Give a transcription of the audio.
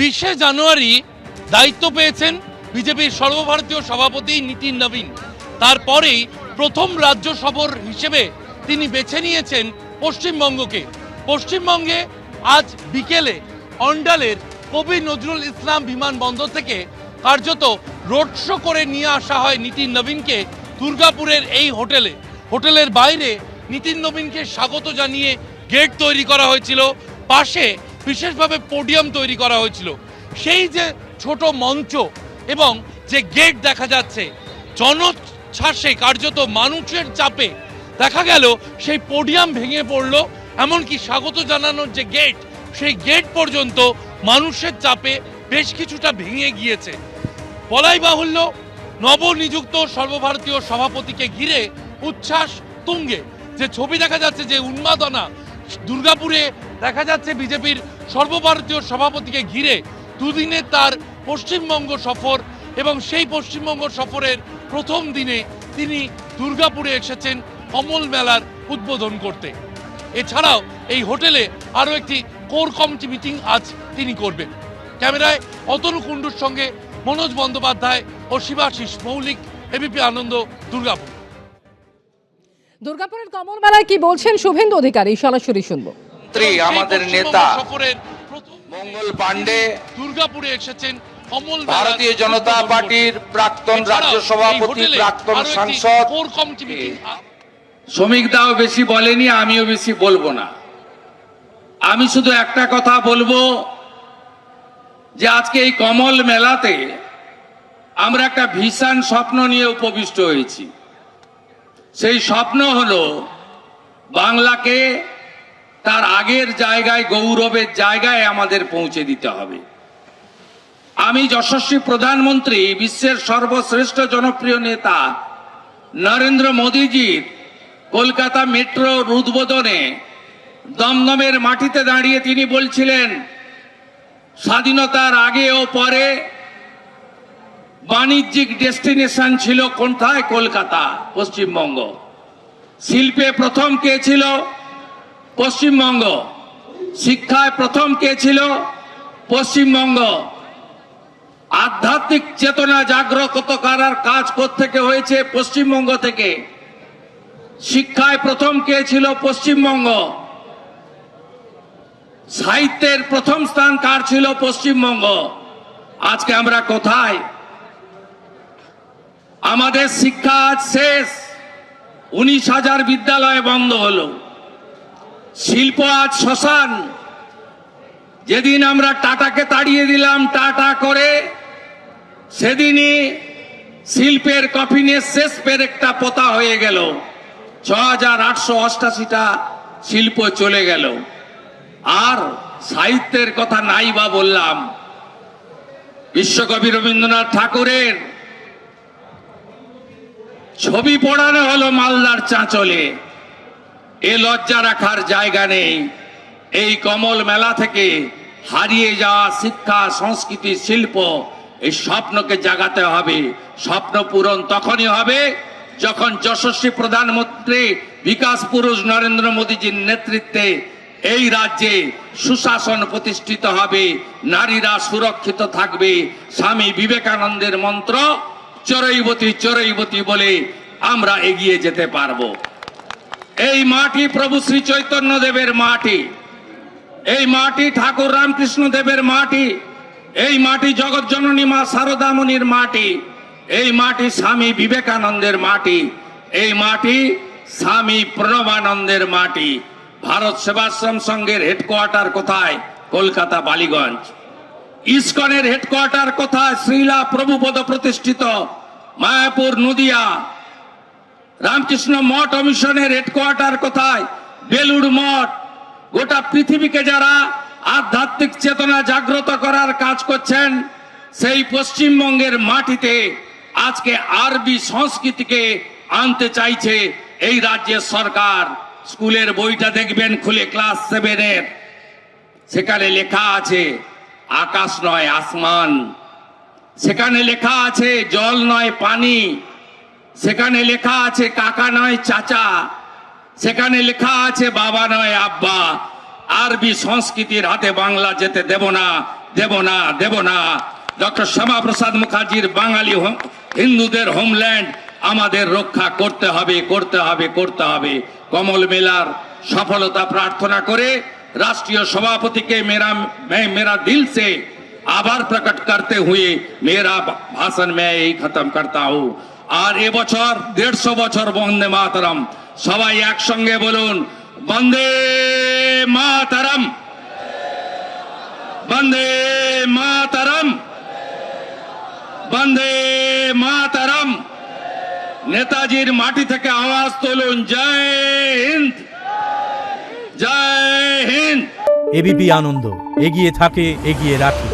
20শে জানুয়ারি দায়িত্ব পেয়েছেন বিজেপির সর্বভারতীয় সভাপতি নীতিন নবীন। তারপরেই প্রথম রাজ্য সফর হিসেবে তিনি বেছে নিয়েছেন পশ্চিমবঙ্গকে। পশ্চিমবঙ্গে আজ বিকেলে অন্ডালের কবি নজরুল ইসলাম বিমানবন্দর থেকে কার্যত রোড শো করে নিয়ে আসা হয় নীতিন নবীনকে দুর্গাপুরের এই হোটেলের বাইরে নীতিন নবীনকে স্বাগত জানিয়ে গেট তৈরি করা হয়েছিল, পাশে বিশেষভাবে পোডিয়াম তৈরি করা হয়েছিল। সেই যে ছোট মঞ্চ এবং যে গেট দেখা যাচ্ছে, জনচ্ছ্বাসে কার্যত মানুষের চাপে দেখা গেল সেই পোডিয়াম ভেঙে পড়ল, এমনকি স্বাগত জানানোর যে গেট সেই গেট পর্যন্ত মানুষের চাপে বেশ কিছুটা ভেঙে গিয়েছে। বলাই বাহুল্য, নবনিযুক্ত সর্বভারতীয় সভাপতিকে ঘিরে উচ্ছ্বাস তুঙ্গে। যে ছবি দেখা যাচ্ছে, যে উন্মাদনা দুর্গাপুরে দেখা যাচ্ছে বিজেপির সর্বভারতীয় সভাপতিকে ঘিরে, দুদিনের তার পশ্চিমবঙ্গ সফর এবং সেই পশ্চিমবঙ্গ সফরের প্রথম দিনে তিনি দুর্গাপুরে এসেছেন কমল মেলার উদ্বোধন করতে। এছাড়াও এই হোটেলে আরও একটি কোর কমিটি মিটিং আজ তিনি করবেন। ক্যামেরায় অতনু কুণ্ডুর সঙ্গে মনোজ বন্দ্যোপাধ্যায় ও শিবাশিস মৌলিক, এবিপি আনন্দ, দুর্গাপুর। দুর্গাপুরের কমল মেলায় কি বলছেন শুভেন্দু অধিকারী, সরাসরি শুনবো। আমাদের নেতা মঙ্গল পাণ্ডে দুর্গাপুরে এসেছেন কমল ভারতীয় জনতা পার্টির প্রাক্তন রাজ্য সভাপতি, প্রাক্তন সাংসদ কোর কমিটি মিটিং। শ্রমিক দাও বেশি বলেনি, আমিও বেশি বলবো না। আমি শুধু একটা কথা বলবো যে আজকে এই কমল মেলাতে আমরা একটা ভীষণ স্বপ্ন নিয়ে উপবিষ্ট হয়েছি। সেই স্বপ্ন হলো বাংলাকে তার আগের জায়গায়, গৌরবের জায়গায় আমাদের পৌঁছে দিতে হবে। আমি যশস্বী প্রধানমন্ত্রী, বিশ্বের সর্বশ্রেষ্ঠ জনপ্রিয় নেতা নরেন্দ্র মোদীজির কলকাতা মেট্রোর উদ্বোধনে দমদমের মাটিতে দাঁড়িয়ে তিনি বলছিলেন, স্বাধীনতার আগে ও পরে বাণিজ্যিক ডেস্টিনেশন ছিল কোথায়? কলকাতা, পশ্চিমবঙ্গ। শিল্পে প্রথম কে ছিল? পশ্চিমবঙ্গ। শিক্ষায় প্রথম কে ছিল? পশ্চিমবঙ্গ। আধ্যাত্মিক চেতনা জাগ্রত করার কাজ কোত্থেকে হয়েছে? পশ্চিমবঙ্গ থেকে। শিক্ষায় প্রথম কে ছিল? পশ্চিমবঙ্গ। সাহিত্যের প্রথম স্থান কার ছিল? পশ্চিমবঙ্গ। আজকে আমরা কোথায়? আমাদের শিক্ষা আজ শেষ, 19,000 বিদ্যালয় বন্ধ হলো। শিল্প আজ শ্মশান। যেদিন আমরা টাটাকে তাড়িয়ে দিলাম টাটা করে, সেদিনই শিল্পের কফিনে শেষ পেরেকটা পোতা হয়ে গেল। 6,888টা শিল্প চলে গেল। আর সাহিত্যের কথা নাই বা বললাম। বিশ্বকবি রবীন্দ্রনাথ ঠাকুরের ছবি পড়ানো হলো মালদার চাঁচলে। এ লজ্জা রাখার জায়গা নেই। এই কমল মেলা থেকে হারিয়ে যাওয়া শিক্ষা, সংস্কৃতি, শিল্প, এই স্বপ্নকে জাগাতে হবে। স্বপ্ন পূরণ তখনই হবে যখন যশস্বী প্রধানমন্ত্রী বিকাশ পুরুষ নরেন্দ্র মোদীজির নেতৃত্বে এই রাজ্যে সুশাসন প্রতিষ্ঠিত হবে, নারীরা সুরক্ষিত থাকবে। স্বামী বিবেকানন্দের মন্ত্র চরৈবতী চরৈবতী বলে আমরা এগিয়ে যেতে পারবো। এই মাটি প্রভু শ্রী চৈতন্য দেবের মাটি, এই মাটি ঠাকুর রামকৃষ্ণ দেবের মাটি, এই মাটি জগৎজননী মা শারদামণির মাটি, এই মাটি স্বামী বিবেকানন্দের মাটি, এই মাটি স্বামী প্রণবানন্দের মাটি। ভারত সেবাশ্রম সংঘের হেডকোয়ার্টার কোথায়? কলকাতা বালিগঞ্জ। ইসকনের হেডকোয়ার্টার কোথায়? শ্রীলা প্রভুপদ প্রতিষ্ঠিত মায়াপুর নদিয়া। রামকৃষ্ণ মঠ ও মিশনের হেডকোয়ার্টার কোথায়? বেলুড় মঠ। গোটা পৃথিবীকে যারা আধ্যাত্মিক চেতনা জাগ্রত করার কাজ করছেন, সেই পশ্চিমবঙ্গের মাটিতে আজকে আরবি সংস্কৃতিকে আনতে চাইছে এই রাজ্যের সরকার। স্কুলের বইটা দেখবেন খুলে, ক্লাস 7-এর, সেখানে লেখা আছে আকাশ নয় আসমান, সেখানে লেখা আছে জল নয় পানি, সেখানে লেখা আছে কাকা নয় চাচা, সেখানে লেখা আছে বাবা নয় আব্বা। আরবি সংস্কৃতির হাতে বাংলা যেতে দেব না। দেব না। ডক্টর শ্যামাপ্রসাদ মুখার্জির বাঙালি হিন্দুদের হোমল্যান্ড আমাদের রক্ষা করতে হবে। কমল মেলার সফলতা প্রার্থনা করে राष्ट्रीय सभापति के मेरा दिल से आभार प्रकट करते हुए मेरा भाषण मैं यही खत्म करता हूँ। और ए बछर 150 बछर वंदे मातरम सबाई एक संगे बोलुन वंदे मातरम, वंदे मातरम, वंदे मातरम। नेताजीर माटी थेके आवाज तुलुन जय हिंद, जय हिंद। এবিপি আনন্দ এগিয়ে থাকে, এগিয়ে রাখে।